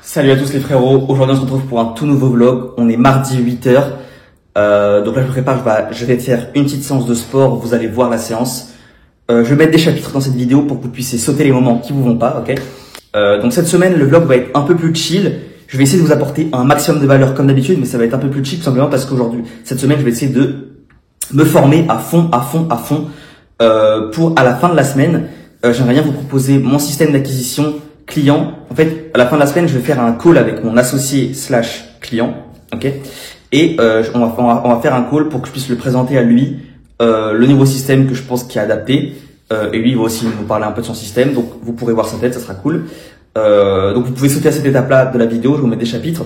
Salut à tous les frérots, aujourd'hui on se retrouve pour un tout nouveau vlog, on est mardi 8h, donc là je me prépare, je vais faire une petite séance de sport, vous allez voir la séance. Je vais mettre des chapitres dans cette vidéo pour que vous puissiez sauter les moments qui vous vont pas, ok. Donc cette semaine le vlog va être un peu plus chill, je vais essayer de vous apporter un maximum de valeur comme d'habitude, mais ça va être un peu plus chill tout simplement parce qu'aujourd'hui, cette semaine je vais essayer de me former à fond, pour à la fin de la semaine, j'aimerais bien vous proposer mon système d'acquisition client. En fait, à la fin de la semaine, je vais faire un call avec mon associé / client, ok. Et on va faire un call pour que je puisse le présenter à lui le nouveau système que je pense qui est adapté. Et lui, il va aussi nous parler un peu de son système. Donc, vous pourrez voir sa tête, ça sera cool. Donc, vous pouvez sauter à cette étape-là de la vidéo. Je vais vous mettre des chapitres.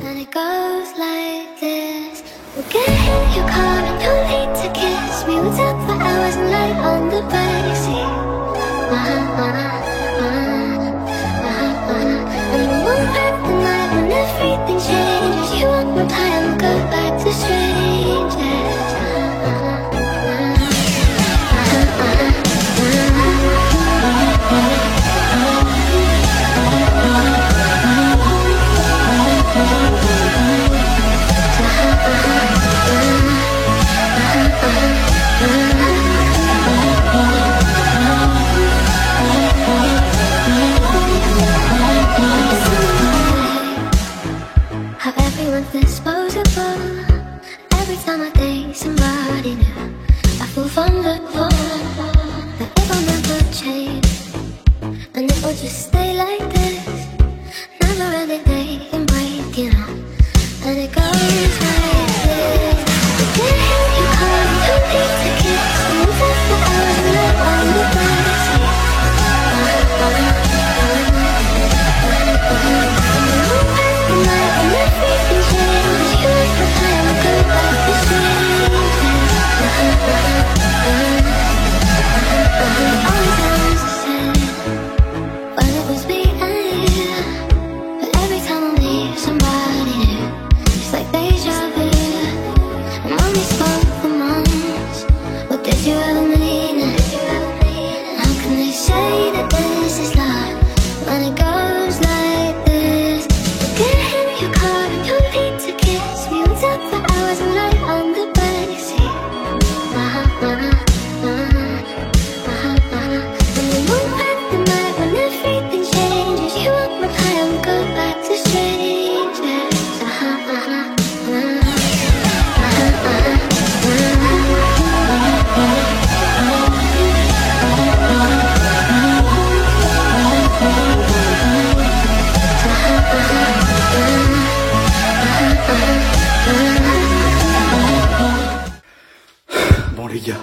Les gars,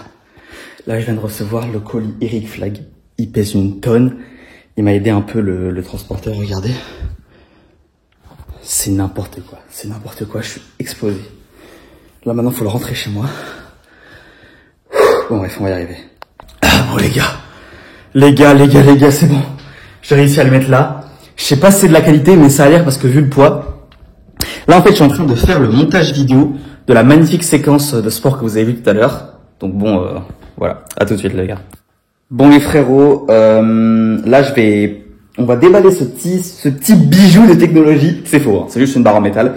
là je viens de recevoir le colis Eric Flag, il pèse une tonne, il m'a aidé un peu le transporteur, regardez, c'est n'importe quoi, je suis explosé. Là maintenant il faut le rentrer chez moi. Bon bref, on va y arriver. Bon les gars, c'est bon, j'ai réussi à le mettre là. Je sais pas si c'est de la qualité mais ça a l'air parce que vu le poids. Là en fait je suis en train de faire le montage vidéo de la magnifique séquence de sport que vous avez vu tout à l'heure. Donc bon, voilà, à tout de suite les gars. Bon les frérots, là on va déballer ce petit bijou de technologie. C'est faux, hein, c'est juste une barre en métal.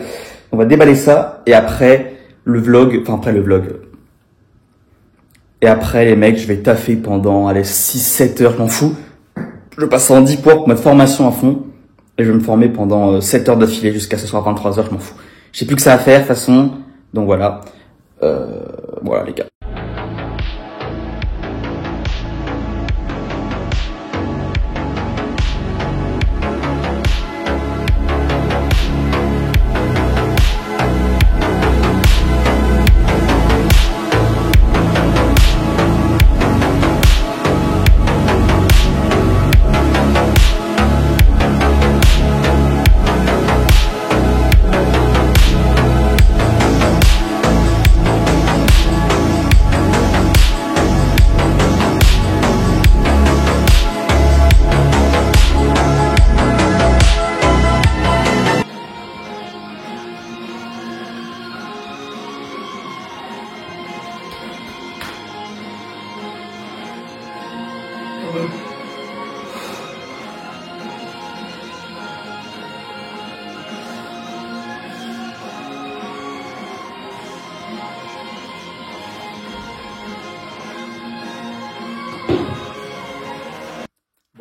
On va déballer ça et après le vlog. Et après les mecs, je vais taffer pendant 6-7 heures, je m'en fous. Je passe en 10 pour mettre formation à fond. Et je vais me former pendant 7 heures d'affilée jusqu'à ce soir 23 heures, je m'en fous. J'ai plus que ça à faire de toute façon. Donc voilà. Voilà les gars.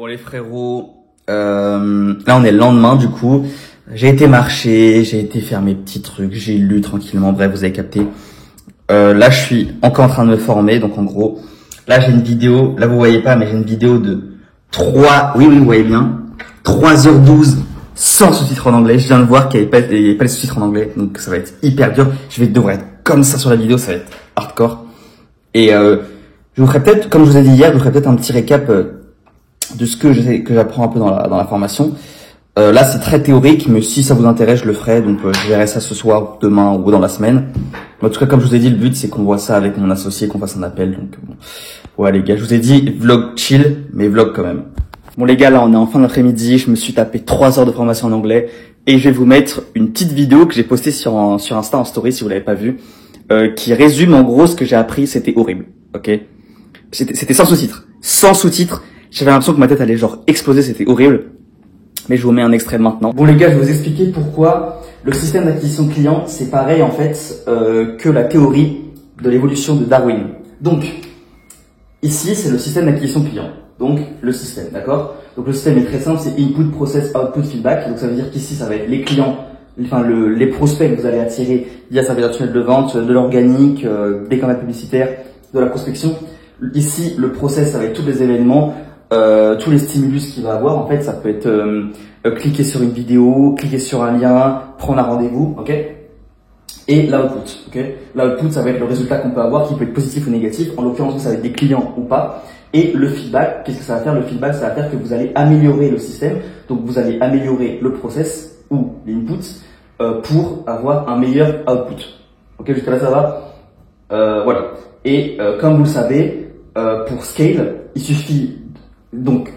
les frérots, là on est le lendemain du coup. J'ai été marcher, j'ai été faire mes petits trucs, j'ai lu tranquillement, bref vous avez capté. Là je suis encore en train de me former, donc en gros, là j'ai une vidéo, là vous voyez pas mais j'ai une vidéo de 3, oui vous voyez bien, 3h12 sans sous-titres en anglais. Je viens de voir qu'il n'y avait pas les sous-titres en anglais, donc ça va être hyper dur. Je vais devoir être comme ça sur la vidéo, ça va être hardcore. Et je vous ferai peut-être, comme je vous ai dit hier, je vous ferai peut-être un petit récap de ce que j'apprends un peu dans la formation. Là, c'est très théorique, mais si ça vous intéresse, je le ferai. Donc, je verrai ça ce soir, demain ou dans la semaine. En tout cas, comme je vous ai dit, le but, c'est qu'on voit ça avec mon associé, qu'on fasse un appel. Donc, bon. Ouais, les gars, je vous ai dit, vlog chill, mais vlog quand même. Bon, les gars, là, on est en fin d'après-midi. Je me suis tapé 3 heures de formation en anglais. Et je vais vous mettre une petite vidéo que j'ai postée sur Insta en story, si vous l'avez pas vue, qui résume, en gros, ce que j'ai appris. C'était horrible. Ok? C'était sans sous-titres. Sans sous-titres. J'avais l'impression que ma tête allait genre exploser. C'était horrible. Mais je vous mets un extrait maintenant. Bon les gars, je vais vous expliquer pourquoi le système d'acquisition client, c'est pareil en fait que la théorie de l'évolution de Darwin. Donc, ici, c'est le système d'acquisition client. Donc, le système, d'accord? Donc, le système est très simple, c'est input, process, output, feedback. Donc, ça veut dire qu'ici, ça va être les clients, enfin les prospects que vous allez attirer via service tunnel de vente, de l'organique, des campagnes publicitaires, de la prospection. Ici, le process, ça va être tous les événements, tous les stimulus qu'il va avoir. En fait, ça peut être cliquer sur une vidéo, cliquer sur un lien, prendre un rendez-vous, ok? Et l'output, ok? L'output, ça va être le résultat qu'on peut avoir, qui peut être positif ou négatif. En l'occurrence, ça va être des clients ou pas. Et le feedback, qu'est-ce que ça va faire? Le feedback, ça va faire que vous allez améliorer le système. Donc, vous allez améliorer le process ou l'input pour avoir un meilleur output. Ok, jusqu'à là, ça va? Voilà. Et comme vous le savez, pour scale, il suffit donc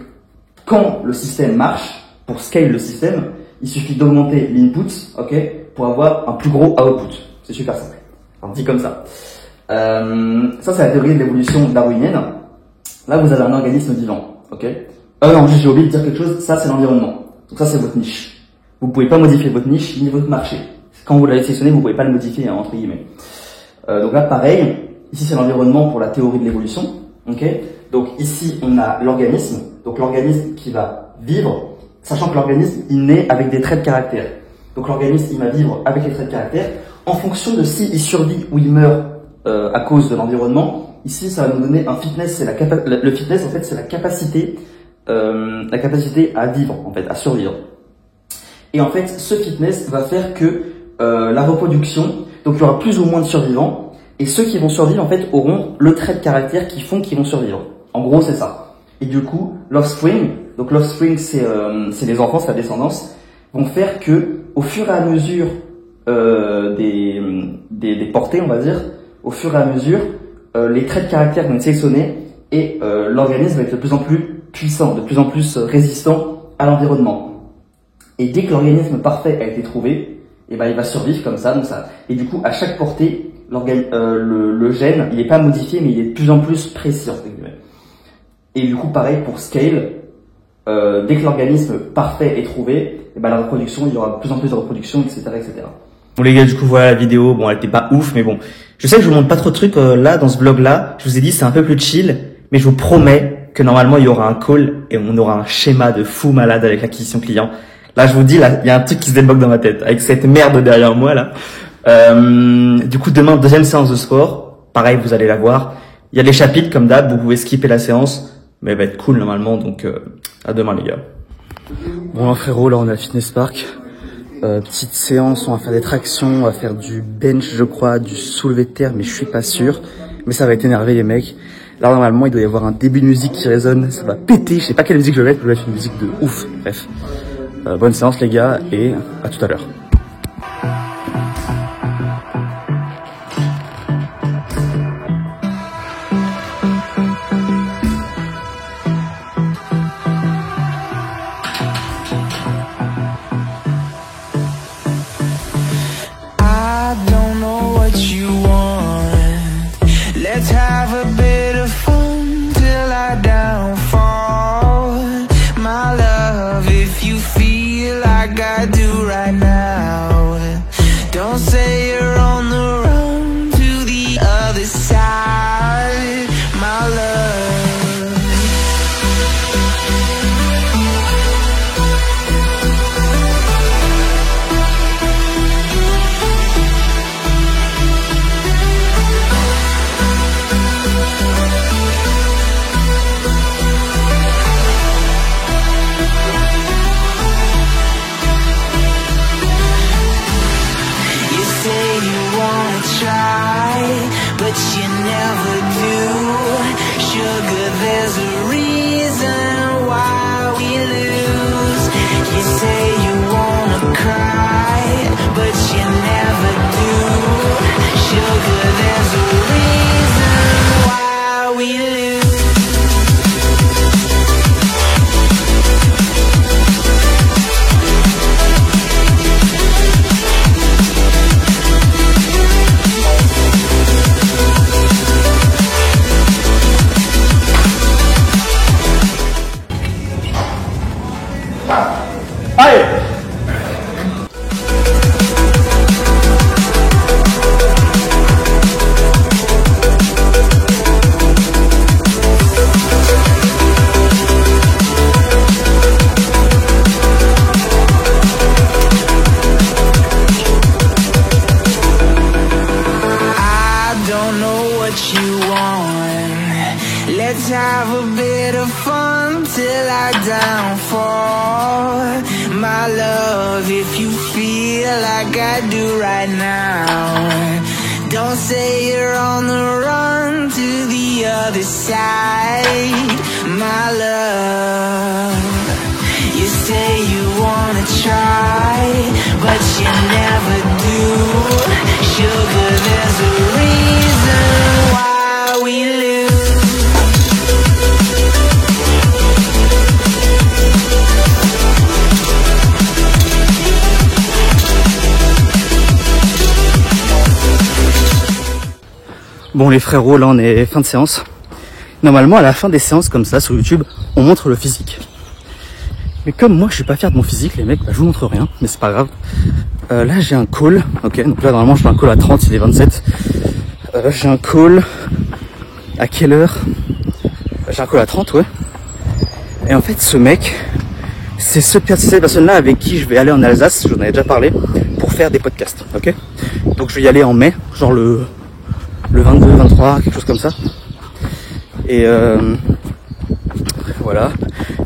quand le système marche, pour scale le système, il suffit d'augmenter l'input, ok, pour avoir un plus gros output. C'est super simple. Alors dit comme ça. Ça c'est la théorie de l'évolution darwinienne. Là vous avez un organisme vivant, ok. Non, j'ai oublié de dire quelque chose. Ça c'est l'environnement. Donc ça c'est votre niche. Vous pouvez pas modifier votre niche ni votre marché. Quand vous l'avez sélectionné, vous pouvez pas le modifier hein, entre guillemets. Donc là pareil. Ici c'est l'environnement pour la théorie de l'évolution, ok. Donc ici on a l'organisme. Donc l'organisme qui va vivre. Sachant que l'organisme, il naît avec des traits de caractère. Donc l'organisme, il va vivre avec les traits de caractère. En fonction de s'il survit ou il meurt à cause de l'environnement, ici, ça va nous donner un fitness. C'est le fitness, en fait, c'est la capacité à vivre, en fait, à survivre. Et en fait, ce fitness va faire que la reproduction, donc il y aura plus ou moins de survivants. Et ceux qui vont survivre, en fait, auront le trait de caractère qui font qu'ils vont survivre. En gros, c'est ça. Et du coup, l'offspring, donc l'offspring, c'est les enfants, c'est la descendance, vont faire que, au fur et à mesure des portées, on va dire, au fur et à mesure, les traits de caractère vont être sélectionnés et l'organisme va être de plus en plus puissant, de plus en plus résistant à l'environnement. Et dès que l'organisme parfait a été trouvé, et ben il va survivre comme ça, donc ça. Et du coup, à chaque portée, le gène, il n'est pas modifié, mais il est de plus en plus précis entre guillemets. Et du coup, pareil pour scale. Dès que l'organisme parfait est trouvé, et ben la reproduction, il y aura de plus en plus de reproduction, etc., etc. Bon les gars, du coup voilà la vidéo. Bon, elle était pas ouf, mais bon, je sais que je vous montre pas trop de trucs là dans ce vlog là. Je vous ai dit c'est un peu plus chill, mais je vous promets que normalement il y aura un call et on aura un schéma de fou malade avec l'acquisition client. Là, je vous dis là, il y a un truc qui se débloque dans ma tête avec cette merde derrière moi là. Du coup, demain deuxième séance de sport. Pareil, vous allez la voir. Il y a les chapitres comme d'hab, vous pouvez skipper la séance, mais elle va être cool normalement, donc à demain les gars. Bon frérot, là on est à Fitness Park. Petite séance, on va faire des tractions, on va faire du bench je crois, du soulevé de terre, mais je suis pas sûr. Mais ça va être énervé les mecs. Là normalement il doit y avoir un début de musique qui résonne, ça va péter, je sais pas quelle musique je vais mettre, je vais mettre une musique de ouf, bref. Bonne séance les gars et à tout à l'heure. I do right now. you feel like I do right now. Don't say you're on the run to the other side, my love. You say you wanna try, but you never do. Sugar, there's a reason why we lose. Bon les frérots, là on est fin de séance. Normalement à la fin des séances comme ça sur YouTube, on montre le physique. Mais comme moi je suis pas fier de mon physique les mecs, bah, je vous montre rien, mais c'est pas grave. Là j'ai un call, ok, donc là normalement je fais un call à 30, il est 27. J'ai un call à quelle heure? J'ai un call à 30, ouais. Et en fait ce mec, c'est cette personne là avec qui je vais aller en Alsace, j'en avais déjà parlé, pour faire des podcasts, ok. Donc je vais y aller en mai, genre le 22, 23, quelque chose comme ça. Et voilà.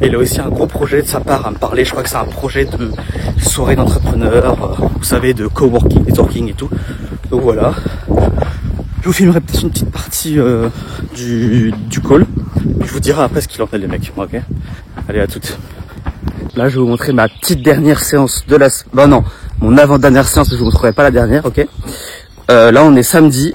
Et il a aussi un gros projet de sa part à me parler. Je crois que c'est un projet de soirée d'entrepreneurs, vous savez, de coworking, networking et tout. Donc voilà. Je vous filmerai peut-être une petite partie du call. Je vous dirai après ce qu'il en est les mecs. Ok. Allez, à toutes. Là, je vais vous montrer ma petite dernière séance de la... Bah non, mon avant-dernière séance, je vous montrerai pas la dernière, ok. Là, on est samedi.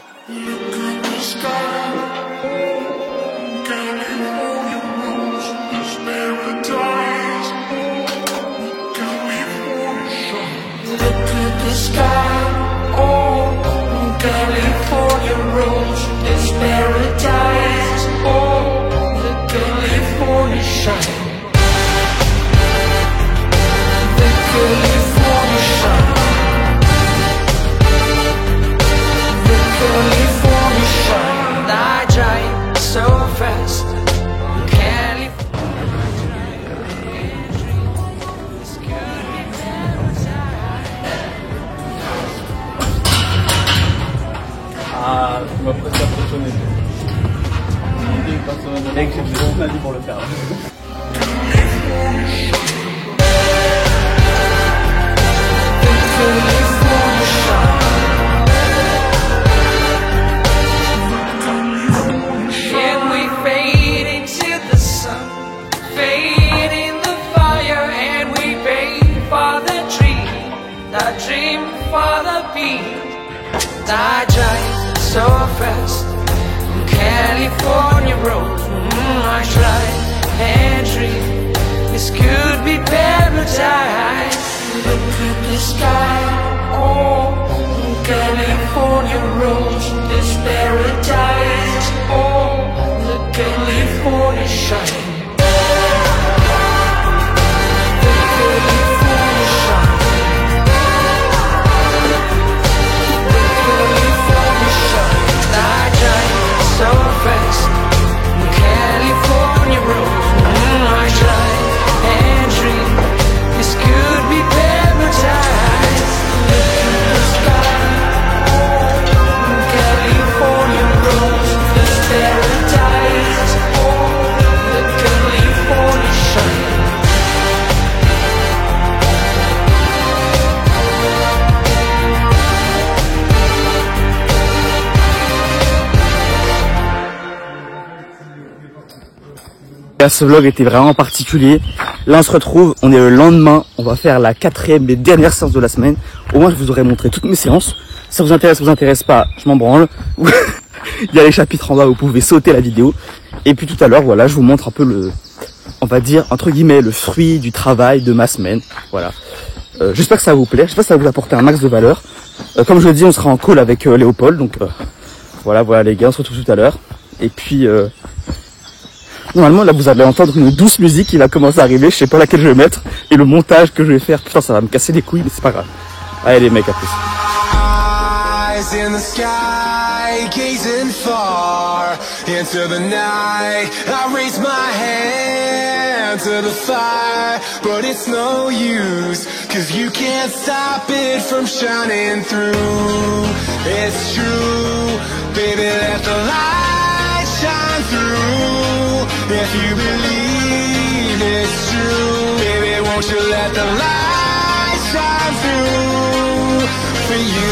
Ah, tu m'as presque impressionné. Mec, j'ai toute ma vie pour le faire. I drive so fast on California road. I try and dream this could be paradise. Look at the sky, oh, on California road. This paradise, oh, the California shine. Ce vlog était vraiment particulier. Là on se retrouve, on est le lendemain, on va faire la 4e et dernière séance de la semaine. Au moins je vous aurai montré toutes mes séances. Si ça vous intéresse pas, je m'en branle. Il y a les chapitres en bas, vous pouvez sauter la vidéo. Et puis tout à l'heure, voilà, je vous montre un peu le, on va dire, entre guillemets, le fruit du travail de ma semaine. Voilà. J'espère que ça va vous plaire, j'espère que ça va vous apporter un max de valeur. Comme je le dis, on sera en call avec Léopold. Donc voilà les gars, on se retrouve tout à l'heure. Et puis... normalement là vous allez entendre une douce musique qui va commencer à arriver, je sais pas laquelle je vais mettre, et le montage que je vais faire, putain ça va me casser les couilles mais c'est pas grave. Allez les mecs, à plus. In the sky, gazing far into the night, I raise my hand to the fire, but it's no use, 'cause you can't stop it from shining through. It's true, baby, let the light shine through. If you believe it's true, baby, won't you let the light shine through for you.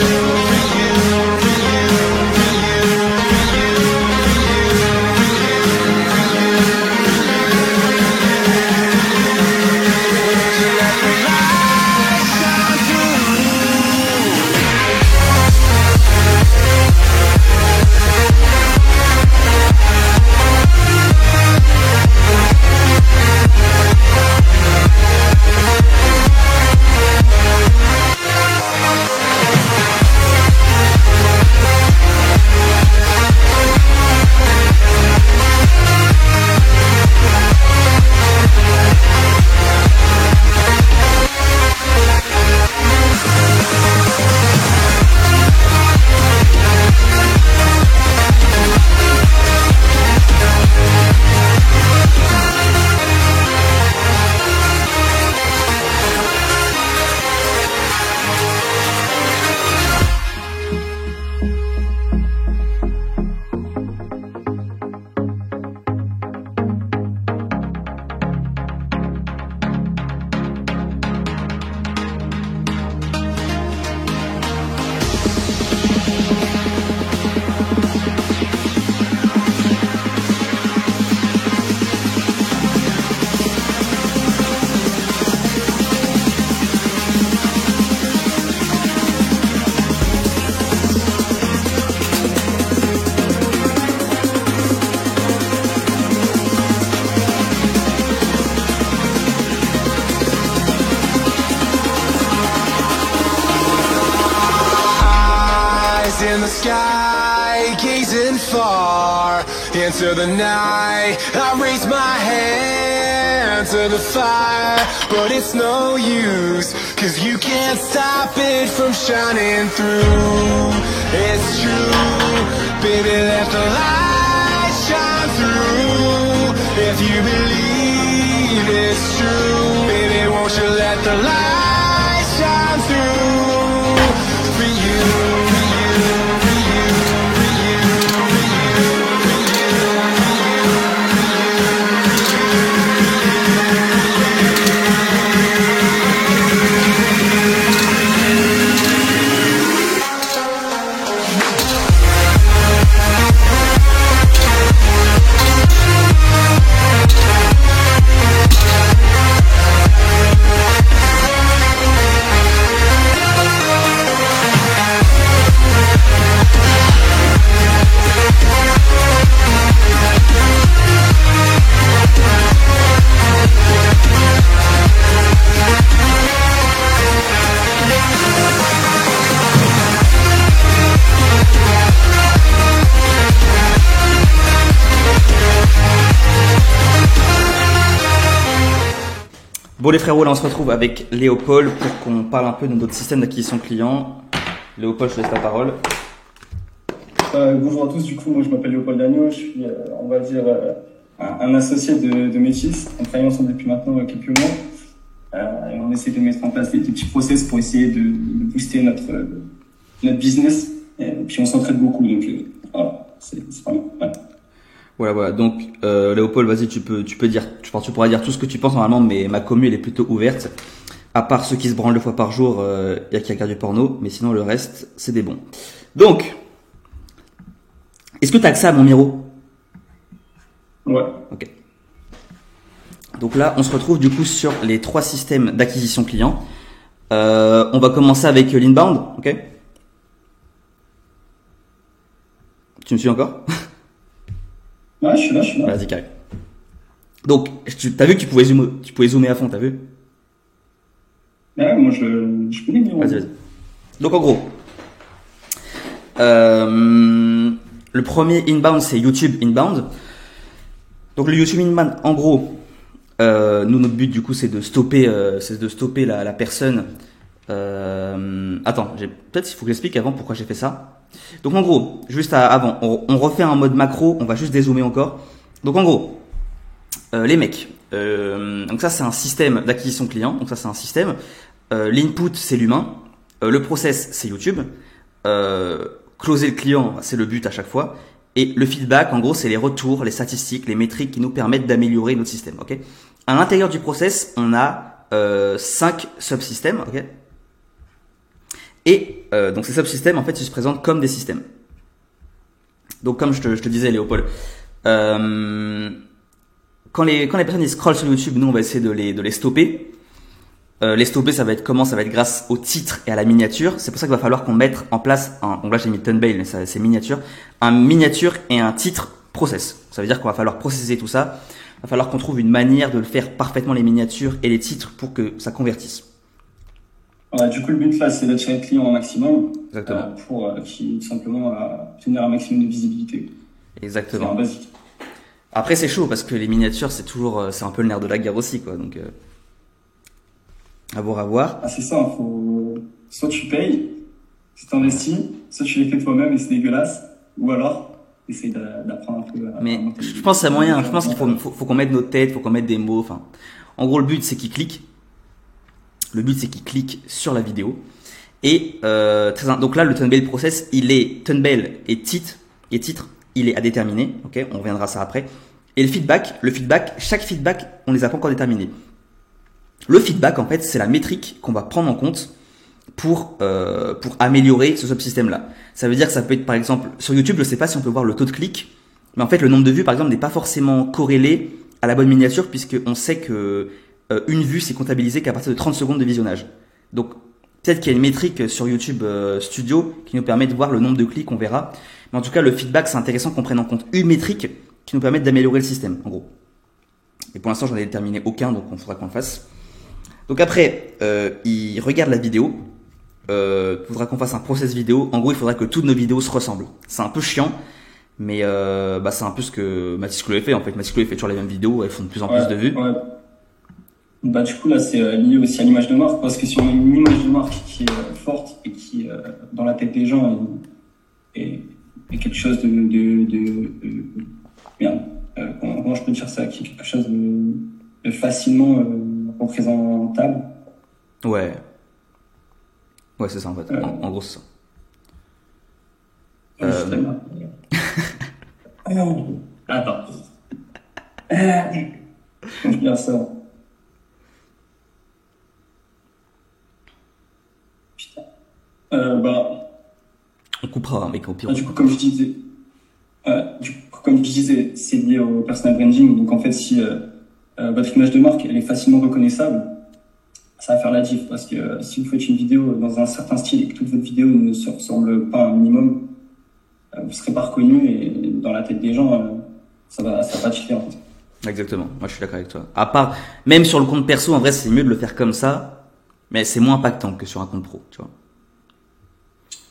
In the sky, gazing far into the night, I raise my hand to the fire, but it's no use, 'cause you can't stop it from shining through. It's true, baby, let the light shine through. If you believe it's true, baby, won't you let the light shine through for you. Bon les frérots, là on se retrouve avec Léopold pour qu'on parle un peu de notre système d'acquisition client. Léopold, je te laisse la parole. Bonjour à tous, du coup moi je m'appelle Léopold Dagneau, je suis on va dire un associé de Métis. On travaille ensemble depuis maintenant quelques mois et on essaie de mettre en place des petits process pour essayer de booster notre business et puis on s'entraide beaucoup, donc voilà, c'est vraiment ouais. Voilà. Donc, Léopold, vas-y, tu pourras dire tout ce que tu penses normalement, mais ma commu, elle est plutôt ouverte. À part ceux qui se branlent 2 fois par jour, y a qui regardent du porno, mais sinon, le reste, c'est des bons. Donc, est-ce que tu as accès à mon miro? Ouais. Ok. Donc là, on se retrouve du coup sur les 3 systèmes d'acquisition client. On va commencer avec l'inbound, ok? Tu me suis encore? Ouais, je suis là. Vas-y, carré. Donc, t'as vu que tu pouvais zoomer à fond, t'as vu? Ouais, moi je peux dire. Vas-y. Donc en gros, le premier inbound, c'est YouTube inbound. Donc le YouTube inbound, en gros, nous notre but du coup c'est de stopper la personne. Attends, peut-être il faut que j'explique avant pourquoi j'ai fait ça. Donc en gros, juste avant, on refait un mode macro, on va juste dézoomer encore. Donc en gros, les mecs, donc ça c'est un système d'acquisition client, donc ça c'est un système. L'input c'est l'humain, le process c'est YouTube, closer le client c'est le but à chaque fois, et le feedback en gros c'est les retours, les statistiques, les métriques qui nous permettent d'améliorer notre système. Ok. À l'intérieur du process, on a 5 subsystèmes. Ok. Et donc ces subsystèmes, en fait, ils se présentent comme des systèmes. Donc comme je te disais, Léopold, quand les personnes ils scrollent sur YouTube, nous on va essayer de les stopper. Les stopper, ça va être comment? Ça va être grâce au titre et à la miniature. C'est pour ça qu'il va falloir qu'on mette en place donc là j'ai mis thumbnail, mais c'est miniature, un miniature et un titre process. Ça veut dire qu'on va falloir processer tout ça. Il va falloir qu'on trouve une manière de le faire parfaitement, les miniatures et les titres, pour que ça convertisse. Ouais, du coup, le but là, c'est d'attirer le client au maximum. Exactement. Pour tout simplement obtenir un maximum de visibilité. Exactement. C'est un basique. Après, c'est chaud parce que les miniatures, c'est un peu le nerf de la guerre aussi, quoi. Donc, à voir. Ah, c'est ça, soit tu payes, tu t'investis, soit tu les fais toi-même et c'est dégueulasse, ou alors, essaye d'apprendre un peu Mais je pense qu'il y a moyen. Je pense qu'il faut qu'on mette nos têtes, faut qu'on mette des mots. Enfin, en gros, le but, c'est qu'ils cliquent. Le but, c'est qu'ils cliquent sur la vidéo. Et donc là, le thumbnail process, il est thumbnail et titre, il est à déterminer. Ok, on reviendra à ça après. Et le feedback, chaque feedback, on les a pas encore déterminés. Le feedback, en fait, c'est la métrique qu'on va prendre en compte pour améliorer ce subsystème-là. Ça veut dire que ça peut être, par exemple, sur YouTube, je sais pas si on peut voir le taux de clic, mais en fait, le nombre de vues, par exemple, n'est pas forcément corrélé à la bonne miniature, puisqu'on sait que une vue, c'est comptabilisé qu'à partir de 30 secondes de visionnage. Donc, peut-être qu'il y a une métrique sur YouTube Studio qui nous permet de voir le nombre de clics, on verra. Mais en tout cas, le feedback, c'est intéressant qu'on prenne en compte une métrique qui nous permet d'améliorer le système, en gros. Et pour l'instant, j'en ai déterminé aucun, donc on faudra qu'on le fasse. Donc après, il regarde la vidéo. Il faudra qu'on fasse un process vidéo. En gros, il faudra que toutes nos vidéos se ressemblent. C'est un peu chiant, mais c'est un peu ce que Mathis Chloé fait. En fait, Mathis Chloé fait toujours les mêmes vidéos. Elles font de plus en plus de vues. Ouais. Bah du coup là, c'est lié aussi à l'image de marque, parce que si on a une image de marque qui est forte et qui dans la tête des gens est quelque chose de bien. Comment je peux dire ça, qui est quelque chose de facilement représentable. Ouais, c'est ça en fait. En gros, c'est ça. Attends. Je veux dire ça. Putain. On coupera, mec, au pire. Du coup, comme je disais, c'est lié au personal branding. Donc en fait, si votre image de marque elle est facilement reconnaissable, ça va faire la diff, parce que si vous faites une vidéo dans un certain style et que toute votre vidéo ne se ressemble pas un minimum, vous serez pas reconnu, et dans la tête des gens, ça va differ en fait. Exactement. Moi, je suis d'accord avec toi. À part, même sur le compte perso, en vrai, c'est mieux de le faire comme ça, mais c'est moins impactant que sur un compte pro, tu vois.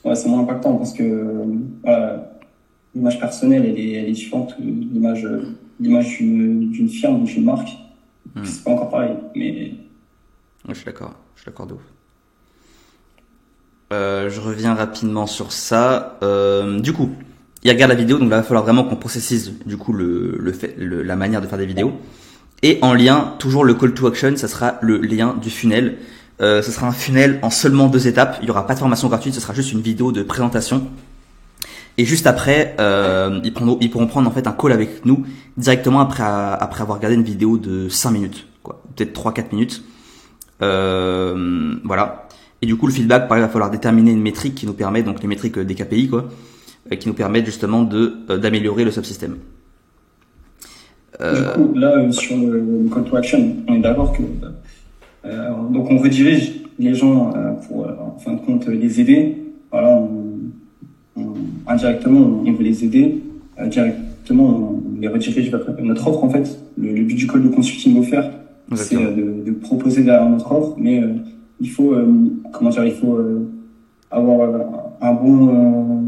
Ouais, c'est moins impactant parce que l'image personnelle, elle est différente de l'image d'une firme ou d'une marque. C'est pas encore pareil, mais... Ouais, je suis d'accord de ouf. Je reviens rapidement sur ça. Du coup, il regarde la vidéo, donc là, il va falloir vraiment qu'on processise du coup la manière de faire des vidéos. Et en lien, toujours le call to action, ça sera le lien du funnel. Ce sera un funnel en seulement 2 étapes. Il n'y aura pas de formation gratuite, ce sera juste une vidéo de présentation. Et juste après, ils pourront prendre en fait un call avec nous directement après avoir regardé une vidéo de 5 minutes, quoi, peut-être 3-4 minutes. Voilà. Et du coup, le feedback, pareil, il va falloir déterminer une métrique qui nous permet, donc les métriques des KPI, quoi, qui nous permettent justement d'améliorer le subsystème. Du coup, là, sur le call to action, on est d'accord que donc on redirige les gens pour en fin de compte les aider. Voilà, indirectement on veut les aider, directement on les redirige vers notre offre en fait. Le but du call de consulting offert, c'est de proposer derrière notre offre, mais il faut avoir un bon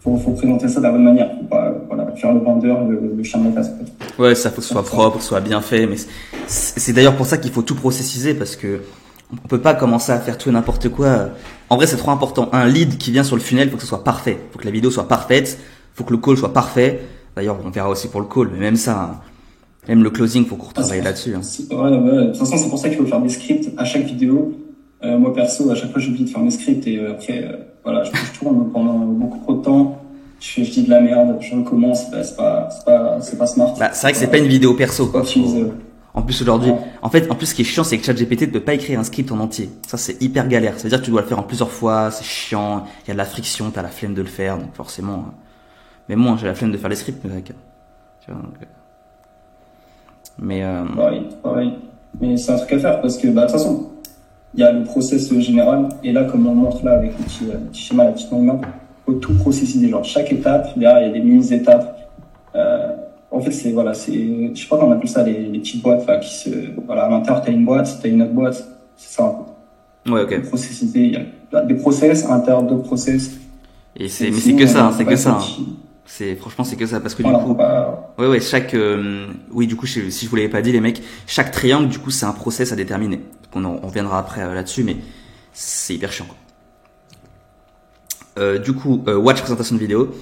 faut présenter ça de la bonne manière, faut pas faire le vendeur, le chien de la casse. Ouais, ça faut que ce soit propre, que ce soit bien fait, mais c'est d'ailleurs pour ça qu'il faut tout processiser, parce que on peut pas commencer à faire tout et n'importe quoi. En vrai, c'est trop important. Un lead qui vient sur le funnel, faut que ce soit parfait, faut que la vidéo soit parfaite, faut que le call soit parfait. D'ailleurs, on verra aussi pour le call, mais même ça, même le closing, faut qu'on retravaille là-dessus. Ouais. De toute façon, c'est pour ça qu'il faut faire des scripts à chaque vidéo. Moi perso, à chaque fois, j'oublie de faire mes scripts et après, je tourne pendant beaucoup trop de temps. Je dis de la merde, je recommence, c'est pas smart. Bah, c'est vrai que c'est pas une vidéo perso, quoi. En plus aujourd'hui, en plus ce qui est chiant, c'est que ChatGPT ne peut pas écrire un script en entier. Ça c'est hyper galère. Ça veut dire que tu dois le faire en plusieurs fois, c'est chiant, il y a de la friction, t'as la flemme de le faire, donc forcément. Mais moi, j'ai la flemme de faire les scripts, mec. Tu vois, donc... Mais pareil. Mais c'est un truc à faire parce que, de toute façon, il y a le process général. Et là, comme on montre là avec le petit schéma, la petite main, faut tout processiser. Genre, chaque étape, derrière, il y a des mini-étapes. En fait, je sais pas comment on appelle ça, les petites boîtes, là, à l'intérieur, t'as une boîte, t'as une autre boîte. C'est ça. Ouais, ok. Processiser. Il y a des process, à l'intérieur d'autres process. Mais c'est que ça, c'est que ça. Franchement, c'est que ça, parce que du coup, du coup, si je vous l'avais pas dit, les mecs, chaque triangle, du coup, c'est un process à déterminer. On reviendra après là-dessus, mais c'est hyper chiant. Du coup, watch présentation de vidéo.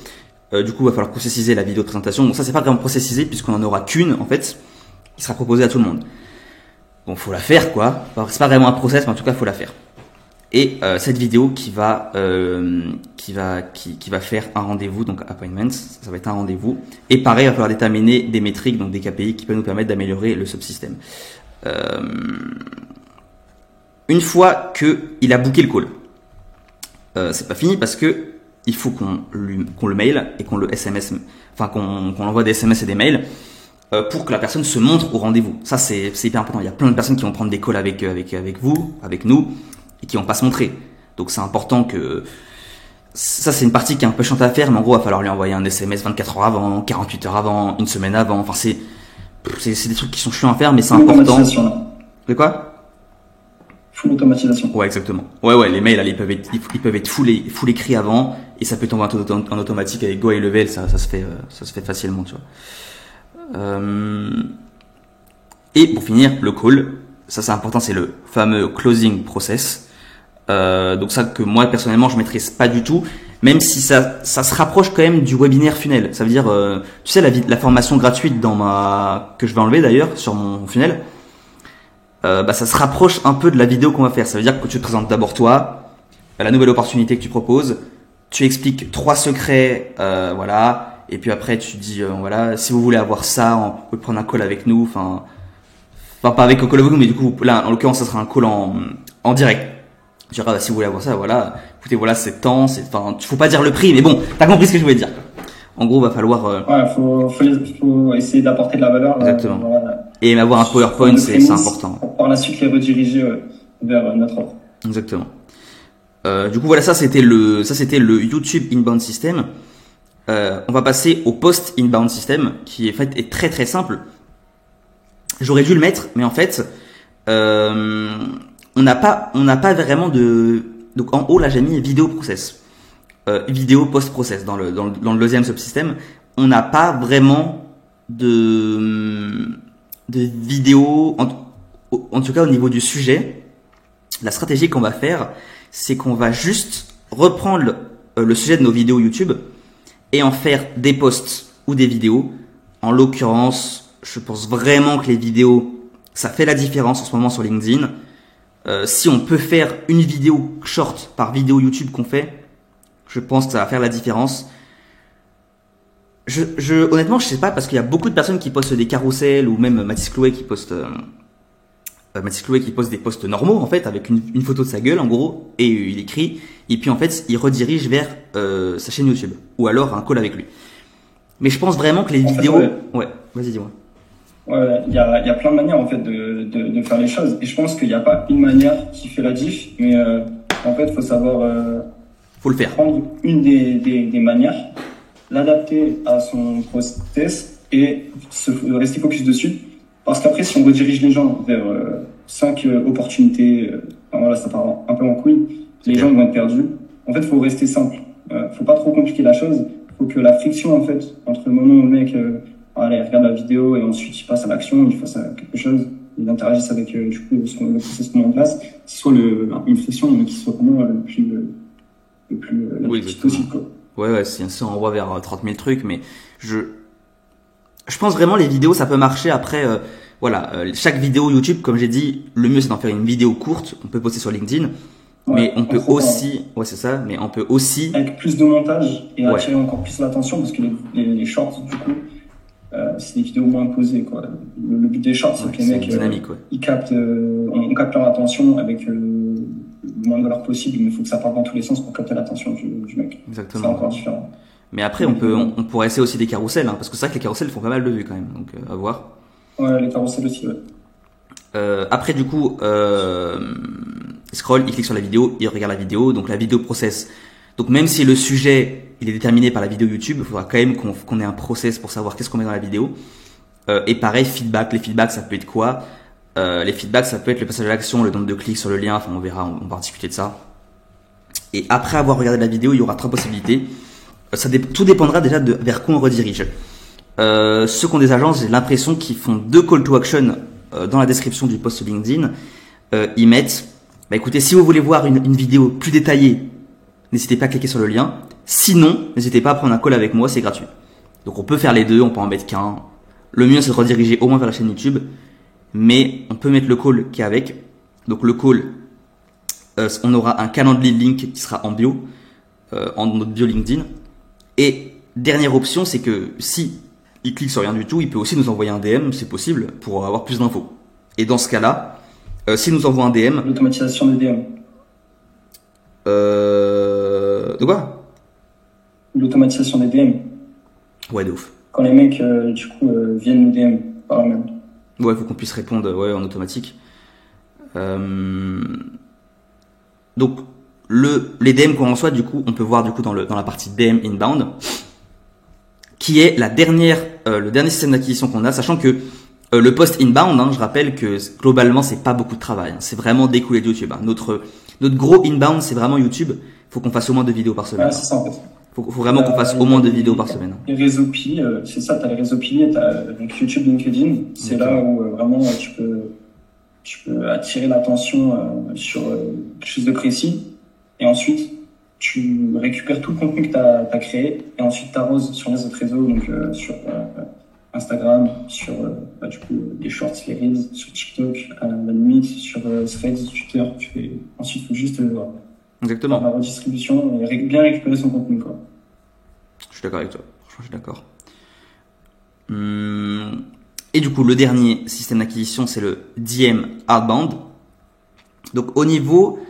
Du coup, il va falloir processiser la vidéo de présentation. Bon, ça, c'est pas vraiment processiser, puisqu'on en aura qu'une, en fait, qui sera proposée à tout le monde. Bon, faut la faire, quoi. Alors, c'est pas vraiment un process, mais en tout cas, faut la faire. Et cette vidéo qui va faire un rendez-vous, donc appointments, ça va être un rendez-vous. Et pareil, il va falloir déterminer des métriques, donc des KPI qui peuvent nous permettre d'améliorer le subsystème. Une fois que il a booké le call, c'est pas fini parce que il faut qu'on le mail et qu'on le SMS, enfin qu'on envoie des SMS et des mails pour que la personne se montre au rendez-vous. Ça c'est hyper important. Il y a plein de personnes qui vont prendre des calls avec vous, avec nous, et qui vont pas se montrer. Donc c'est important que ça c'est une partie qui est un peu chiante à faire, mais en gros il va falloir lui envoyer un SMS 24 heures avant, 48 heures avant, une semaine avant. Enfin c'est des trucs qui sont chiants à faire, mais c'est important. De quoi? Full automatisation. Ouais, exactement. Ouais, les mails, là, ils peuvent être full écrits avant, et ça peut tomber en automatique avec Go et Level, ça se fait facilement, tu vois. Et pour finir, le call, ça c'est important, c'est le fameux closing process. Donc ça que moi personnellement je maîtrise pas du tout, même si ça se rapproche quand même du webinaire funnel. Ça veut dire, tu sais la formation gratuite que je vais enlever d'ailleurs sur mon funnel. Ça se rapproche un peu de la vidéo qu'on va faire. Ça veut dire que tu te présentes d'abord toi, la nouvelle opportunité que tu proposes, tu expliques 3 secrets, voilà, et puis après tu dis voilà, si vous voulez avoir ça, vous pouvez prendre un call avec nous, enfin pas avec un call avec nous, mais du coup là en l'occurrence ça sera un call en direct. Tu diras si vous voulez avoir ça, voilà, écoutez voilà c'est temps, faut pas dire le prix, mais bon, t'as compris ce que je voulais dire. En gros, va falloir. Faut essayer d'apporter de la valeur. Exactement. Voilà. Et avoir un PowerPoint, c'est important. Pour par la suite les rediriger vers notre offre. Exactement. Du coup, voilà, ça c'était le YouTube Inbound System. On va passer au Post Inbound System, qui est très très simple. J'aurais dû le mettre, mais en fait, on n'a pas vraiment de. Donc en haut là, j'ai mis vidéo process. Vidéo post-process dans le deuxième subsystème, on n'a pas vraiment de vidéo, en tout cas au niveau du sujet. La stratégie qu'on va faire, c'est qu'on va juste reprendre le sujet de nos vidéos YouTube et en faire des posts ou des vidéos. En l'occurrence, je pense vraiment que les vidéos, ça fait la différence en ce moment sur LinkedIn. Si on peut faire une vidéo short par vidéo YouTube qu'on fait, je pense que ça va faire la différence. Honnêtement, je sais pas, parce qu'il y a beaucoup de personnes qui postent des carousels, ou même Mathis Chloé qui poste des posts normaux, en fait, avec une photo de sa gueule, en gros, et il écrit, et puis en fait, il redirige vers sa chaîne YouTube, ou alors un call avec lui. Mais je pense vraiment que les vidéos... Ouais, vas-y, dis-moi. Ouais, il y a plein de manières, en fait, de faire les choses, et je pense qu'il n'y a pas une manière qui fait la diff, mais en fait, il faut savoir... faut le faire. Prendre une des manières, l'adapter à son process et rester focus dessus. Parce qu'après, si on redirige les gens vers 5 opportunités, voilà, ça part un peu en couille, les gens vont être perdus. En fait, il faut rester simple. Faut pas trop compliquer la chose. Faut que la friction, en fait, entre le moment où le mec allez, regarde la vidéo et ensuite il passe à l'action, il fasse quelque chose, il interagisse avec du coup le process qu'on met en place, ce soit une friction mais qui soit vraiment le plus possible, quoi. Ouais, c'est ça, on voit vers 30 000 trucs, mais je pense vraiment les vidéos ça peut marcher après. Voilà, chaque vidéo YouTube, comme j'ai dit, le mieux c'est d'en faire une vidéo courte. On peut poster sur LinkedIn, mais on peut aussi, c'est ça, mais on peut aussi avec plus de montage et attirer encore plus l'attention parce que les shorts du coup c'est des vidéos moins posées, quoi. Le but des shorts, c'est que les mecs, dynamique, ouais. ils captent, on capte leur attention avec le moins de valeur possible, mais il faut que ça parte dans tous les sens pour capter l'attention du mec. Exactement. C'est encore différent. Mais après, on pourrait essayer aussi des carousels, hein, parce que c'est vrai que les carousels font pas mal de vues quand même, donc à voir. Ouais, les carousels aussi, ouais. Après, du coup, il scroll, il clique sur la vidéo, il regarde la vidéo, donc la vidéo process. Donc même si le sujet il est déterminé par la vidéo YouTube, il faudra quand même qu'on ait un process pour savoir qu'est-ce qu'on met dans la vidéo. Et pareil, feedback. Les feedbacks, ça peut être quoi? Les feedbacks, ça peut être le passage à l'action, le nombre de clics sur le lien. Enfin, on verra, on va discuter de ça. Et après avoir regardé la vidéo, il y aura 3 possibilités. Tout dépendra déjà de vers quoi on redirige. Ceux qui ont des agences, j'ai l'impression qu'ils font 2 call to action dans la description du post LinkedIn. Ils mettent, bah écoutez, si vous voulez voir une vidéo plus détaillée, n'hésitez pas à cliquer sur le lien. Sinon, n'hésitez pas à prendre un call avec moi, c'est gratuit. Donc on peut faire les deux, on peut en mettre qu'un. Le mieux c'est de rediriger au moins vers la chaîne YouTube, mais on peut mettre le call qui est avec. Donc le call, on aura un Calendly link qui sera en bio, en notre bio LinkedIn. Et dernière option, c'est que si il clique sur rien du tout, il peut aussi nous envoyer un DM, c'est possible, pour avoir plus d'infos. Et dans ce cas-là, s'il nous envoie un DM... L'automatisation des DM. De quoi? L'automatisation des DM. Ouais, de ouf. Quand les mecs, du coup, viennent nous DM par eux-mêmes. Ouais, faut qu'on puisse répondre en automatique. Donc, les DM qu'on reçoit, du coup, on peut voir du coup dans la partie DM inbound, qui est le dernier système d'acquisition qu'on a, sachant que le post inbound, hein, je rappelle que globalement, c'est pas beaucoup de travail. Hein, c'est vraiment découlé de YouTube. Hein. Notre gros inbound, c'est vraiment YouTube. Faut qu'on fasse au moins 2 vidéos par semaine. Ah, c'est ça, en fait. Faut vraiment qu'on fasse au moins 2 vidéos par semaine. Les réseaux PI, c'est ça, t'as les réseaux PI et t'as donc YouTube, LinkedIn. C'est là où vraiment tu peux attirer l'attention sur quelque chose de précis. Et ensuite, tu récupères tout le contenu que t'as créé et ensuite t'arroses sur les autres réseaux, donc sur Instagram, sur du coup les shorts, les reels, sur TikTok, à la limite, sur Threads, Twitter. Ensuite, il faut juste Exactement. faire la redistribution et bien récupérer son contenu, quoi. Je suis d'accord avec toi. Franchement, je suis d'accord. Et du coup, le dernier système d'acquisition, c'est le DM outbound. Donc, au niveau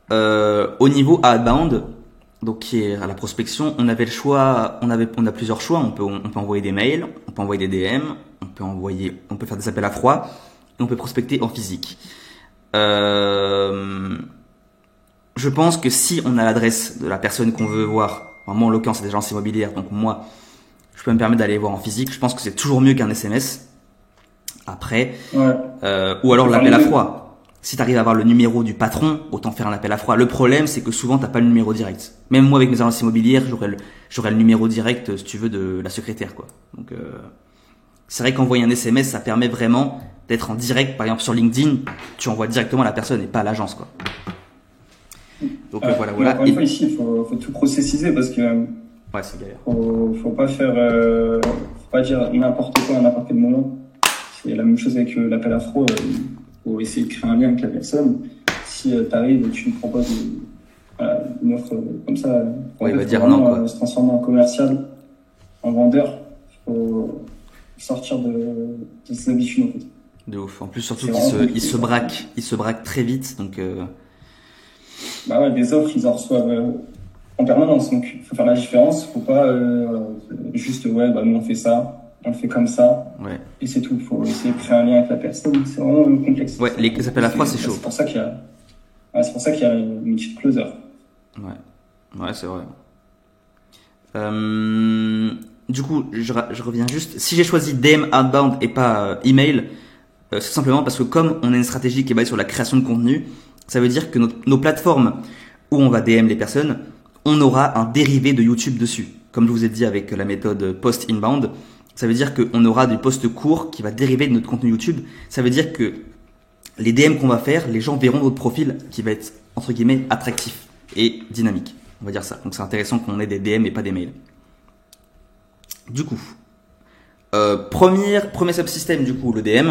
outbound, donc qui est à la prospection, on avait le choix, on a plusieurs choix. On peut envoyer des mails, on peut envoyer des DM, on peut faire des appels à froid, et on peut prospecter en physique. Je pense que si on a l'adresse de la personne qu'on veut voir, moi en l'occurrence c'est des agences immobilières, donc moi je peux me permettre d'aller voir en physique. Je pense que c'est toujours mieux qu'un SMS. Après, ou alors l'appel à froid. Si tu arrives à avoir le numéro du patron, autant faire un appel à froid. Le problème, c'est que souvent t'as pas le numéro direct. Même moi avec mes agences immobilières, j'aurais le numéro direct, si tu veux, de la secrétaire, quoi. Donc c'est vrai qu'envoyer un SMS, ça permet vraiment d'être en direct. Par exemple sur LinkedIn, tu envoies directement à la personne et pas à l'agence, quoi. Donc voilà. Encore une fois, ici, il faut tout processiser parce que ouais, c'est galère. Faut pas faire, faut pas dire n'importe quoi à n'importe quel moment. C'est la même chose avec l'appel à froid. Faut essayer de créer un lien avec la personne. Si t'arrives et tu lui proposes une offre comme ça, il va dire non, quoi. Se transformer en commercial, en vendeur, faut sortir de ses habitudes, en fait. De ouf. En plus, surtout qu'il se braque très vite, donc. Bah ouais, des offres, ils en reçoivent en permanence, donc il faut faire la différence. Faut pas juste nous on fait ça. On le fait comme ça, et c'est tout. Il faut essayer de créer un lien avec la personne. C'est vraiment complexe. Ouais, les appels à froid, c'est chaud. C'est pour ça qu'il y a une petite closer. Ouais, c'est vrai. Du coup, je reviens juste. Si j'ai choisi DM outbound et pas email, c'est simplement parce que comme on a une stratégie qui est basée sur la création de contenu, ça veut dire que nos plateformes où on va DM les personnes, on aura un dérivé de YouTube dessus. Comme je vous ai dit avec la méthode post inbound. Ça veut dire qu'on aura des posts courts qui va dériver de notre contenu YouTube. Ça veut dire que les DM qu'on va faire, les gens verront notre profil qui va être, entre guillemets, attractif et dynamique. On va dire ça. Donc c'est intéressant qu'on ait des DM et pas des mails. Du coup, premier subsystème, du coup, le DM.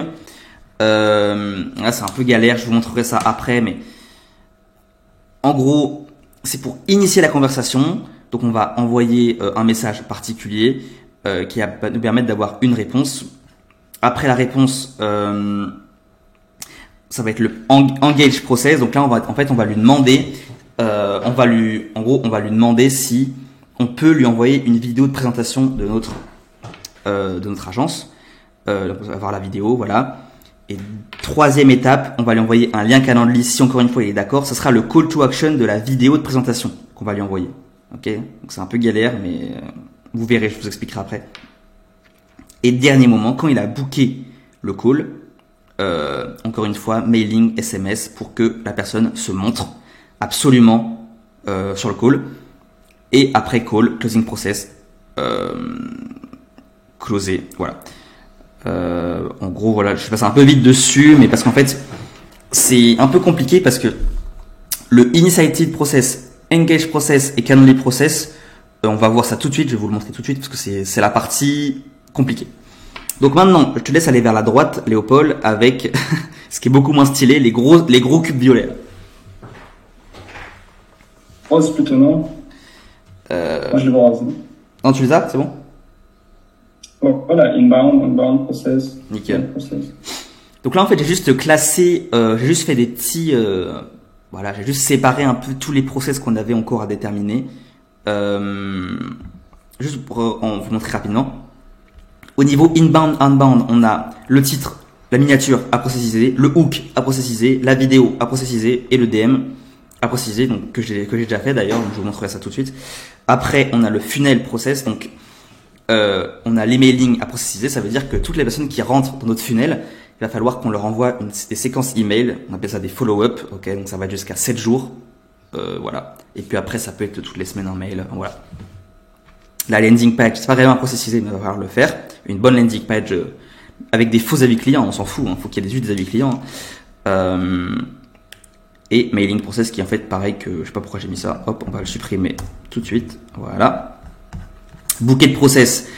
Là, c'est un peu galère. Je vous montrerai ça après, mais en gros, c'est pour initier la conversation. Donc on va envoyer un message particulier. qui va nous permettre d'avoir une réponse. Après la réponse, ça va être le engage process. Donc là, on va lui demander, on va lui demander si on peut lui envoyer une vidéo de présentation de notre agence. On va avoir la vidéo, voilà. Et troisième étape, on va lui envoyer un lien Calendly. Si encore une fois il est d'accord, ce sera le call to action de la vidéo de présentation qu'on va lui envoyer. Ok, donc c'est un peu galère, mais vous verrez, je vous expliquerai après. Et dernier moment, quand il a booké le call, encore une fois, mailing, SMS pour que la personne se montre absolument sur le call. Et après call, closing process, closer, voilà. En gros, voilà, je passe un peu vite dessus, mais parce qu'en fait, c'est un peu compliqué parce que le initiated process, engage process et Calendly process, on va voir ça tout de suite, je vais vous le montrer tout de suite parce que c'est la partie compliquée. Donc maintenant, je te laisse aller vers la droite, Léopold, avec ce qui est beaucoup moins stylé, les gros cubes violets. Rose plutôt non. Moi je le vois rose. Non, tu les as, c'est bon? Bon, voilà, inbound process. Nickel. Donc là, en fait, j'ai juste classé, j'ai juste fait des petits, voilà, j'ai juste séparé un peu tous les process qu'on avait encore à déterminer. Juste pour vous montrer rapidement. Au niveau inbound, outbound, on a le titre, la miniature à processiser, le hook à processiser, la vidéo à processiser et le DM à processiser, donc que j'ai déjà fait d'ailleurs, donc je vous montrerai ça tout de suite. Après, on a le funnel process, donc on a l'emailing à processiser, ça veut dire que toutes les personnes qui rentrent dans notre funnel, il va falloir qu'on leur envoie des séquences email, on appelle ça des follow-up, ok, donc ça va jusqu'à 7 jours, voilà. Et puis après, ça peut être toutes les semaines en mail, voilà. La landing page, c'est pas vraiment à processiser, mais on va falloir le faire. Une bonne landing page avec des faux avis clients, on s'en fout, hein, faut qu'il y ait juste des avis clients. Et mailing process qui est en fait pareil que, je sais pas pourquoi j'ai mis ça, hop, on va le supprimer tout de suite, voilà. Bouquet de process,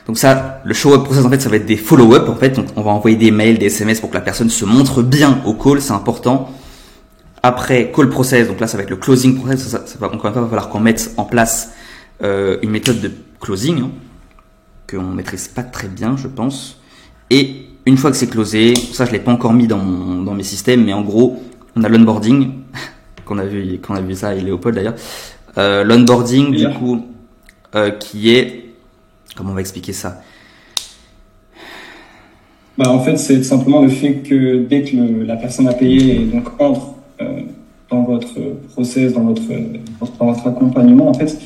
donc ça, le show up process en fait, ça va être des follow-up en fait, donc on va envoyer des mails, des SMS pour que la personne se montre bien au call, c'est important. Après, call process, donc là ça va être le closing process, ça va, encore une fois, il va falloir qu'on mette en place une méthode de closing, hein, qu'on maîtrise pas très bien, je pense. Et une fois que c'est closé, ça je l'ai pas encore mis dans mes systèmes, mais en gros, on a l'onboarding, qu'on a vu ça avec Léopold d'ailleurs. L'onboarding, du coup, qui est, comment on va expliquer ça? Bah, en fait, c'est tout simplement le fait que dès que la personne a payé et donc entre dans votre process, dans votre accompagnement, en fait,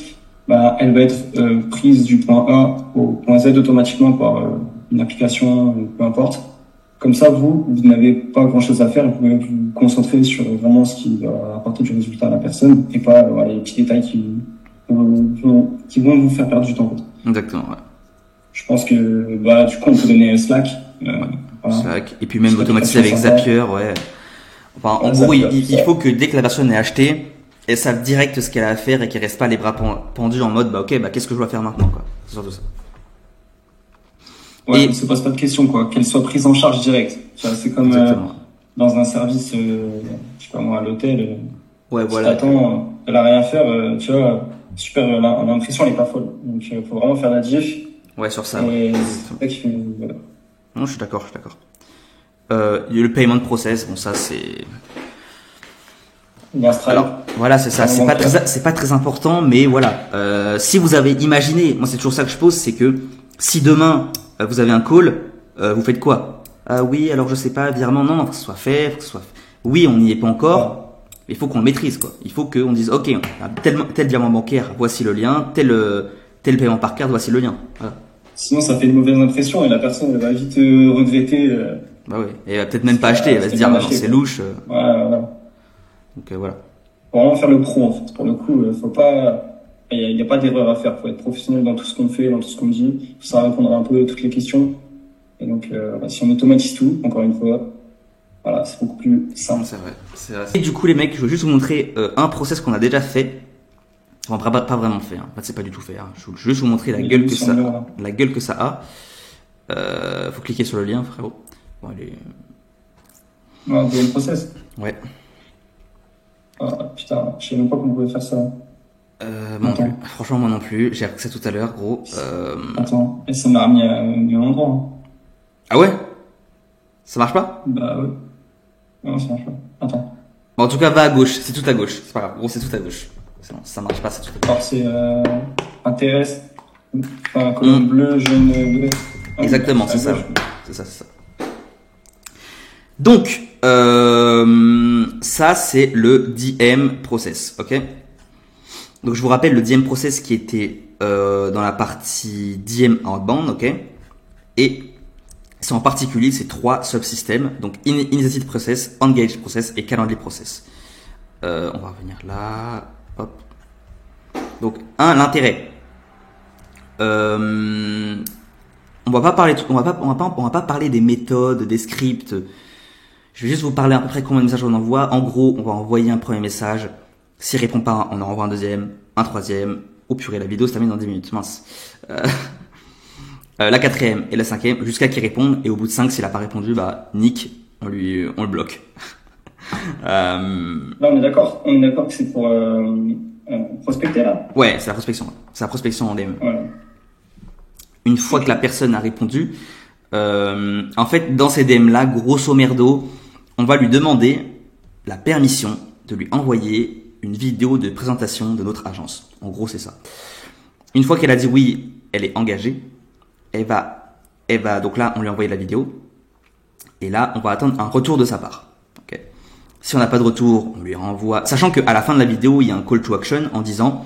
bah, elle va être prise du point A au point Z automatiquement par une application, peu importe. Comme ça, vous n'avez pas grand-chose à faire, vous pouvez vous concentrer sur vraiment ce qui va apporter du résultat à la personne et pas les petits détails qui vont vous faire perdre du temps. Exactement, ouais. Je pense que bah, du coup, on peut donner Slack. Voilà. Slack. Et puis même automatiser avec Zapier, ouais. Enfin, en gros, il faut que dès que la personne est achetée, elle sache direct ce qu'elle a à faire et qu'elle reste pas les bras pendus en mode, bah ok, bah qu'est-ce que je dois faire maintenant, quoi. C'est surtout ça. Ouais, elle se pose pas de questions, quoi. Qu'elle soit prise en charge direct. C'est comme dans un service, je sais pas moi, à l'hôtel. Ouais, si voilà. t'attends, elle a rien à faire, tu vois, super, l'impression elle est pas folle. Donc, faut vraiment faire la diff. Ouais, sur ça. Et Ouais. c'est vrai qu'il voilà. Non, je suis d'accord. Le payment process, bon, ça c'est. Alors, voilà, c'est ça. C'est pas très important, mais voilà. Si vous avez imaginé, moi c'est toujours ça que je pose, c'est que si demain vous avez un call, vous faites quoi? Ah oui, alors je sais pas, virement, non, faut que ce soit fait, Oui, on n'y est pas encore, mais il faut qu'on le maîtrise, quoi. Il faut qu'on dise, ok, tel virement bancaire, voici le lien, tel paiement par carte, voici le lien. Voilà. Sinon, ça fait une mauvaise impression et la personne elle va vite regretter. Bah oui, et elle va peut-être même pas acheter, elle va se dire, c'est louche. Voilà. Donc voilà. Faut vraiment faire le pro, en fait. Pour le coup, faut pas. Il n'y a pas d'erreur à faire. Faut être professionnel dans tout ce qu'on fait, dans tout ce qu'on dit. Faut savoir répondre un peu à toutes les questions. Et donc, si on automatise tout, encore une fois, voilà, c'est beaucoup plus simple. C'est vrai. Et du coup, les mecs, je veux juste vous montrer un process qu'on a déjà fait. Enfin, pas vraiment fait. Hein. En fait, c'est pas du tout fait. Hein. Je veux juste vous montrer la gueule que ça a. Faut cliquer sur le lien, frérot. Bon, allez. Ouais, DM process. Ouais. Ah, putain, je savais même pas qu'on pouvait faire ça. Moi non Attends. plus. Franchement, moi non plus. J'ai appris ça tout à l'heure, gros. Attends, et ça m'a remis à un endroit. Ah ouais? Ça marche pas? Bah ouais. Non, ça marche pas. Attends. Bon, en tout cas, va à gauche. C'est tout à gauche. C'est pas grave. Gros, c'est tout à gauche. C'est bon, ça marche pas, c'est tout à gauche. Alors c'est intéresse. Enfin, colonne bleue, jaune, bleu. Exactement, c'est À ça. gauche. C'est ça, c'est ça. Donc, ça, c'est le DM process, ok? Donc, je vous rappelle le DM process qui était dans la partie DM outbound, ok? Et c'est en particulier ces 3 subsystèmes, donc Initiative Process, Engage Process et Calendly Process. On va revenir là, hop. Donc, l'intérêt. On va pas parler des méthodes, des scripts. Je vais juste vous parler à peu près combien de messages on envoie. En gros, on va envoyer un premier message. S'il répond pas, on en envoie un deuxième, un troisième. Oh purée, la vidéo se termine dans 10 minutes, mince. La 4e et la 5e, jusqu'à qu'il réponde. Et au bout de 5, s'il a pas répondu, bah, nick, on le bloque. Là, on est d'accord. On est d'accord que c'est pour prospecter, là. Ouais, c'est la prospection. C'est la prospection en DM. Voilà. Une fois que la personne a répondu, en fait, dans ces DM là, grosso merdo, on va lui demander la permission de lui envoyer une vidéo de présentation de notre agence. En gros, c'est ça. Une fois qu'elle a dit oui, elle est engagée. Elle va, donc là, on lui a envoyé la vidéo. Et là, on va attendre un retour de sa part. Okay. Si on n'a pas de retour, on lui renvoie. Sachant qu'à la fin de la vidéo, il y a un call to action en disant,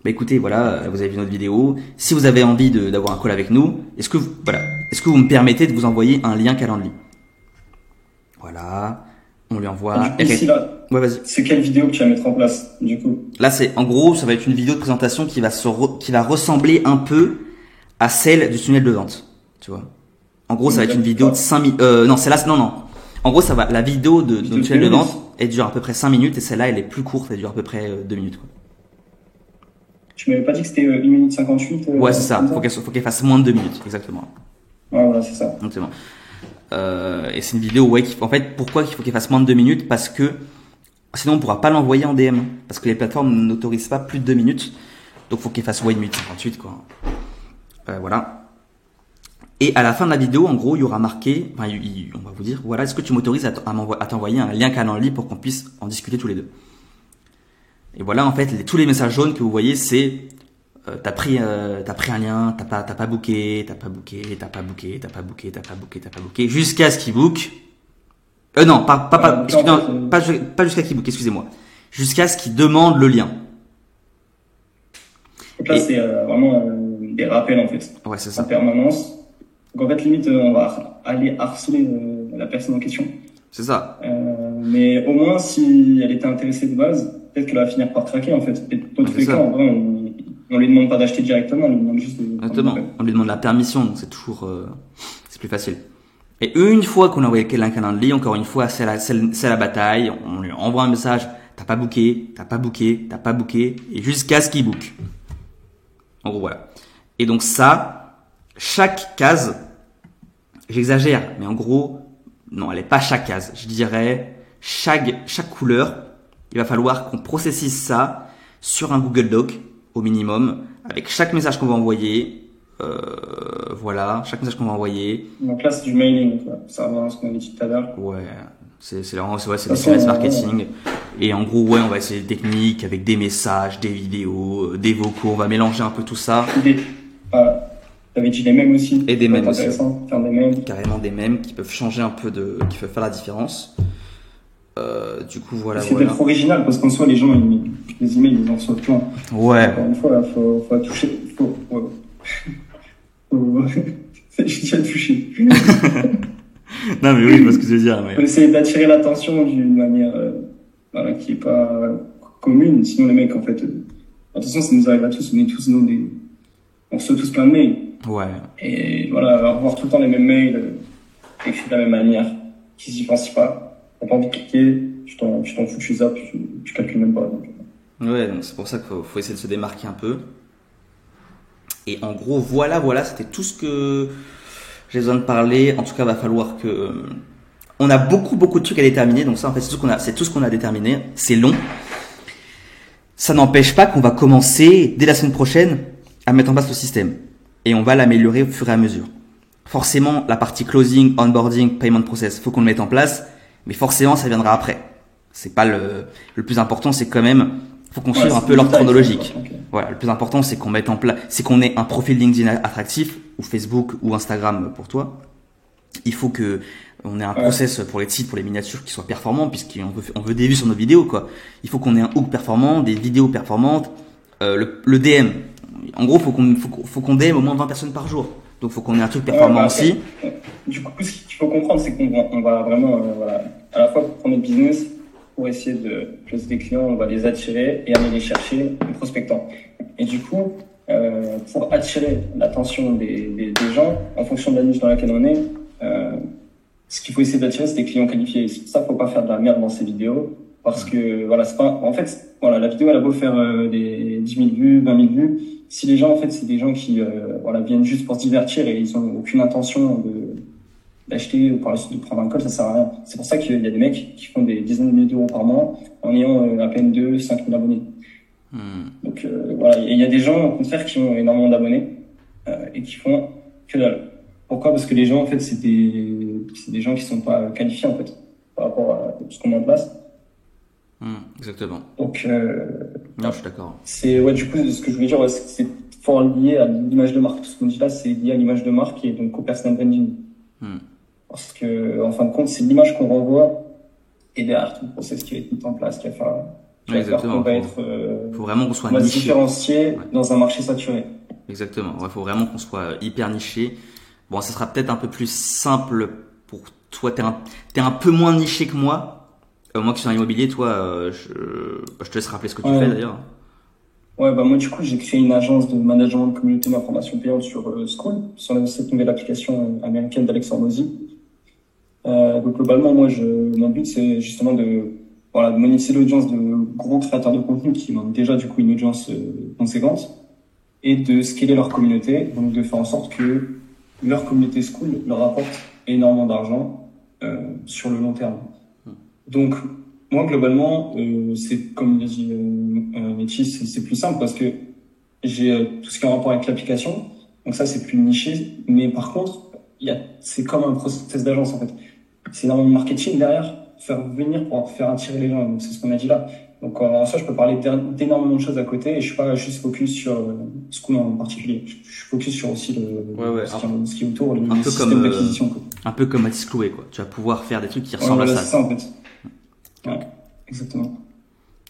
bah écoutez, voilà, vous avez vu notre vidéo. Si vous avez envie d'avoir un call avec nous, est-ce que vous me permettez de vous envoyer un lien Calendly? Voilà, on lui envoie. Du coup, ici, là, ouais, vas-y. c'est quelle vidéo que tu vas mettre en place, du coup? Là, en gros, ça va être une vidéo de présentation qui va ressembler un peu à celle du tunnel de vente, tu vois. En gros, ça va être une vidéo de 5 minutes. Non, celle-là, non. En gros, la vidéo de tunnel de vente, elle dure à peu près 5 minutes et celle-là, elle est plus courte, elle dure à peu près 2 minutes, quoi. Tu m'avais pas dit que c'était 1 minute 58 Ouais, c'est ça. Faut qu'elle fasse moins de 2 minutes, exactement. Ouais, voilà, c'est ça. Exactement. Et c'est une vidéo, ouais, en fait, pourquoi il faut qu'elle fasse moins de 2 minutes? Parce que sinon, on pourra pas l'envoyer en DM. Parce que les plateformes n'autorisent pas plus de 2 minutes. Donc, faut qu'elle fasse 1 minute 58, quoi. Voilà. Et à la fin de la vidéo, en gros, il y aura marqué, on va vous dire, voilà, est-ce que tu m'autorises à t'envoyer un lien Calendly pour qu'on puisse en discuter tous les deux? Et voilà, en fait, tous les messages jaunes que vous voyez, c'est, t'as pris un lien, t'as pas booké, jusqu'à ce qu'il book. Non, pas jusqu'à qu'il book, excusez-moi. Jusqu'à ce qu'il demande le lien. Donc là, c'est vraiment des rappels, en fait. Ouais, c'est En ça. permanence. Donc en fait, limite, on va aller harceler la personne en question. C'est ça. Mais au moins, si elle était intéressée de base, peut-être qu'elle va finir par craquer, en fait. Et dans tous les cas, en vrai, on lui demande pas d'acheter directement, on lui demande juste de... Exactement. On lui demande la permission, donc c'est toujours, c'est plus facile. Et une fois qu'on a envoyé quelqu'un Calendly, encore une fois, c'est la bataille. On lui envoie un message, t'as pas booké, et jusqu'à ce qu'il book. En gros, voilà. Et donc ça, chaque case, j'exagère, mais en gros, non, elle est pas chaque case. Je dirais, chaque couleur, il va falloir qu'on processise ça sur un Google Doc, au minimum, avec chaque message qu'on va envoyer. Voilà, chaque message qu'on va envoyer. Donc là, c'est du mailing, quoi. Ça va, ce qu'on avait dit tout à l'heure. Ouais, c'est vraiment, c'est du SMS marketing. Et en gros, ouais, on va essayer des techniques avec des messages, des vidéos, des vocaux. On va mélanger un peu tout ça. T'avais dit des mèmes aussi. Et des mèmes aussi. Faire des mèmes. Carrément des mèmes qui peuvent changer un peu qui peuvent faire la différence. Du coup, voilà. C'est d'être original, parce qu'en soi, les gens, les emails, ils en reçoivent plein. Ouais. Encore une fois, faut toucher. J'ai déjà touché. Non, mais oui, je vois ce que tu veux dire. Mais... Faut essayer d'attirer l'attention d'une manière qui est pas commune. Sinon, les mecs, en fait, attention, ça nous arrive à tous. On est tous on reçoit tous plein de mails. Ouais. Et voilà, voir tout le temps les mêmes mails, écrits de la même manière, qui s'y pensent pas. T'as pas envie de cliquer, tu t'en fous, tu zappes, tu calcules même pas. Donc. Ouais, donc c'est pour ça qu'il faut essayer de se démarquer un peu. Et en gros, voilà, c'était tout ce que j'ai besoin de parler. En tout cas, va falloir que... on a beaucoup de trucs à déterminer. Donc ça, en fait, c'est tout ce qu'on a déterminé. C'est long. ça n'empêche pas qu'on va commencer dès la semaine prochaine à mettre en place le système et on va l'améliorer au fur et à mesure. Forcément, la partie closing, onboarding, payment process, faut qu'on le mette en place, mais forcément, ça viendra après. C'est pas le plus important, c'est quand même, faut qu'on suive un peu l'ordre chronologique. Okay. Voilà, le plus important, c'est qu'on mette en place, c'est qu'on ait un profil LinkedIn attractif, ou Facebook, ou Instagram pour toi. Il faut que on ait un process pour les sites, pour les miniatures qui soient performants, puisqu'on veut des vues sur nos vidéos, quoi. Il faut qu'on ait un hook performant, des vidéos performantes, le DM. En gros, faut qu'on DM au moins 20 personnes par jour. Donc, faut qu'on ait un truc performant aussi. Du coup, ce qu'il faut comprendre, c'est qu'on va vraiment, à la fois pour notre business, pour essayer de closer des clients, on va les attirer et aller les chercher en prospectant. Et du coup, pour attirer l'attention des gens, en fonction de la niche dans laquelle on est, ce qu'il faut essayer d'attirer, c'est des clients qualifiés. C'est pour ça qu'il faut pas faire de la merde dans ces vidéos. Parce que, voilà, c'est pas, en fait, voilà, la vidéo, elle a beau faire des 10 000 vues, 20 000 vues. Si les gens, en fait, c'est des gens qui, viennent juste pour se divertir et ils ont aucune intention d'acheter ou par la suite de prendre un call, ça sert à rien. C'est pour ça qu'il y a des mecs qui font des dizaines de milliers d'euros par mois en ayant à peine 5 000 abonnés. Donc, voilà, il y a des gens, au contraire, qui ont énormément d'abonnés, et qui font que dalle. Pourquoi? Parce que les gens, en fait, c'est des gens qui sont pas qualifiés, en fait, par rapport à ce qu'on met en place. Exactement. Donc, non, je suis d'accord. C'est, du coup, ce que je voulais dire, c'est fort lié à l'image de marque. Tout ce qu'on dit là, c'est lié à l'image de marque et donc au personal branding. Parce que, en fin de compte, c'est l'image qu'on renvoie et derrière tout le process qui va être mis en place, qui va faire qu'on va être, faut vraiment qu'on soit niché. Différencié dans un marché saturé. Exactement. Ouais, faut vraiment qu'on soit hyper niché. Bon, ça sera peut-être un peu plus simple pour toi. T'es un peu moins niché que moi. Moi qui suis dans l'immobilier, toi, je te laisse rappeler ce que tu fais d'ailleurs. Ouais, moi du coup j'ai créé une agence de management de communauté d'information payante sur School, sur cette nouvelle application américaine d'Alex Hormozy. Donc globalement, mon but c'est justement de monétiser l'audience de gros créateurs de contenu qui ont déjà du coup une audience conséquente et de scaler leur communauté, donc de faire en sorte que leur communauté School leur apporte énormément d'argent sur le long terme. Donc, moi, globalement, c'est comme il a dit Métis, c'est plus simple parce que j'ai tout ce qui est en rapport avec l'application. Donc ça, c'est plus niché. Mais par contre, c'est comme un process d'agence, en fait. C'est énormément de marketing derrière, faire venir pour faire attirer les gens. Donc, c'est ce qu'on a dit là. Donc, en ça, je peux parler d'énormément de choses à côté et je suis pas juste focus sur School en particulier. Je suis focus sur aussi ce qui est autour, le système d'acquisition. Un peu comme Mathis Clouet, quoi. Tu vas pouvoir faire des trucs qui ressemblent à ça. C'est ça, en fait. Ouais, exactement.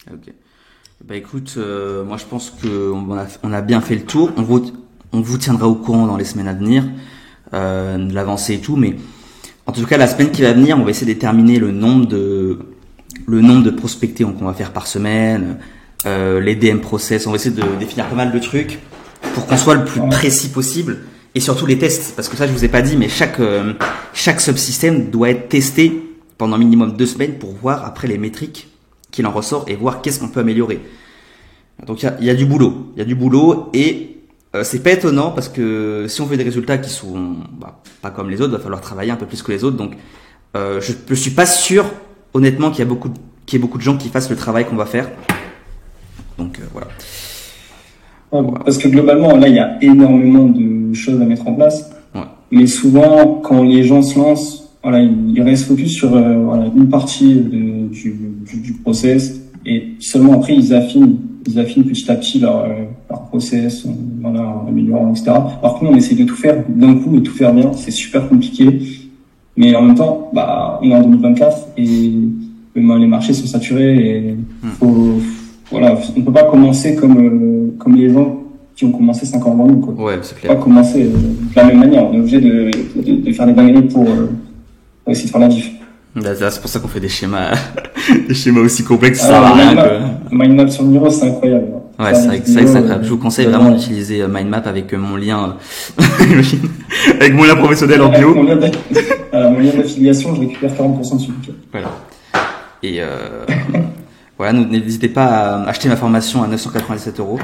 Ok. Bah écoute, moi je pense que on a bien fait le tour. On vous tiendra au courant dans les semaines à venir de l'avancée et tout, mais en tout cas la semaine qui va venir, on va essayer de déterminer le nombre de prospectés qu'on va faire par semaine, les DM process. On va essayer de définir pas mal de trucs pour qu'on soit le plus précis possible et surtout les tests, parce que ça je vous ai pas dit, mais chaque subsystème doit être testé pendant minimum 2 semaines pour voir après les métriques qu'il en ressort et voir qu'est-ce qu'on peut améliorer. Donc il y a du boulot et c'est pas étonnant parce que si on veut des résultats qui sont pas comme les autres, il va falloir travailler un peu plus que les autres. Donc je suis pas sûr honnêtement qu'il y ait beaucoup de gens qui fassent le travail qu'on va faire. Donc voilà. Parce que globalement là il y a énormément de choses à mettre en place. Mais souvent quand les gens se lancent, ils restent focus sur une partie du process et seulement après ils affinent petit à petit leur process en améliorant, etc. Par contre, on essaie de tout faire d'un coup et tout faire bien, c'est super compliqué. Mais en même temps, on est en 2024 et les marchés sont saturés et on peut pas commencer comme les gens qui ont commencé 5 ans avant nous, quoi. Ouais, c'est clair. On peut pas commencer de la même manière, on est obligé de faire des dingueries pour essayer de faire la diff. C'est pour ça qu'on fait des schémas aussi complexes, ça va rien. Mindmap sur Miro, c'est incroyable. Ouais, c'est vrai que c'est incroyable. Je vous conseille vraiment d'utiliser Mindmap avec mon lien, avec mon lien professionnel en bio. Mon lien d'affiliation, je récupère 40% dessus. Voilà. Et n'hésitez pas à acheter ma formation à 997 €.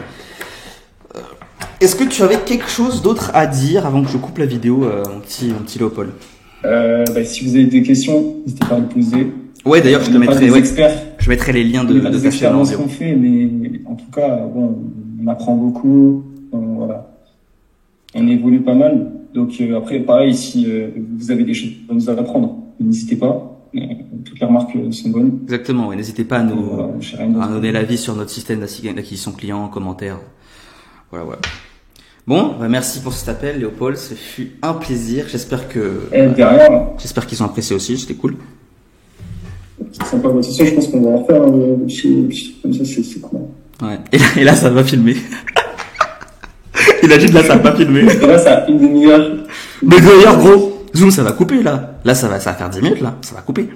Est-ce que tu avais quelque chose d'autre à dire avant que je coupe la vidéo, mon petit Léopold? Si vous avez des questions, n'hésitez pas à me poser. Ouais, d'ailleurs, je te mettrai. Des experts. Je mettrai les liens de les ta chaîne en expériences bio. qu'on fait, mais en tout cas, bon, on apprend beaucoup. Voilà. On évolue pas mal. Donc après, pareil, si vous avez des choses à nous apprendre, n'hésitez pas. Toutes les remarques sont bonnes. Exactement, ouais, n'hésitez pas à nous, Voilà, à donner l'avis sur notre système d'acquisition client en commentaire. Voilà, voilà. Bon, bah merci pour cet appel, Léopold. Ce fut un plaisir. J'espère que, derrière, j'espère qu'ils ont apprécié aussi. C'était cool. c'est sympa. De toute façon, je pense qu'on va en refaire comme ça, c'est cool. Ouais. Et là, ça va filmer. Il a dit que là, ça va pas filmer. Et là, ça a une demi-heure. Mais d'ailleurs, gros, Zoom, ça va couper, là. Là, ça va faire 10 minutes, là. Ça va couper.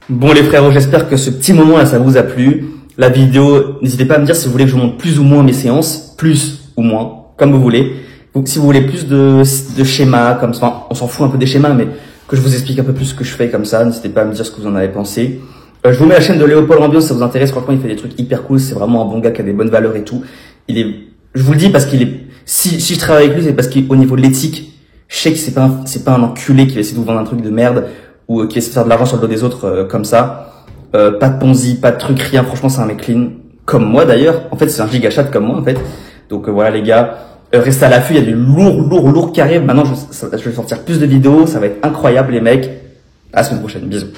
Bon, les frérots, j'espère que ce petit moment, là, ça vous a plu. La vidéo, n'hésitez pas à me dire si vous voulez que je vous montre plus ou moins mes séances. Plus ou moins. Comme vous voulez. Donc, si vous voulez plus de schémas, comme ça, enfin, on s'en fout un peu des schémas, mais que je vous explique un peu plus ce que je fais comme ça, n'hésitez pas à me dire ce que vous en avez pensé. Je vous mets la chaîne de Léopold Rambios, si ça vous intéresse. Franchement, il fait des trucs hyper cool. C'est vraiment un bon gars qui a des bonnes valeurs et tout. Je vous le dis parce qu'il est, si je travaille avec lui, c'est parce qu'au niveau de l'éthique, je sais que c'est pas un enculé qui va essayer de vous vendre un truc de merde ou qui essaie de faire de l'argent sur le dos des autres comme ça. Pas de Ponzi, pas de truc, rien. Franchement, c'est un mec clean. Comme moi d'ailleurs. En fait, c'est un giga chat comme moi en fait. Donc voilà les gars. Restez à l'affût, il y a du lourd qui arrive. Maintenant, je vais sortir plus de vidéos, ça va être incroyable les mecs. À la semaine prochaine, bisous.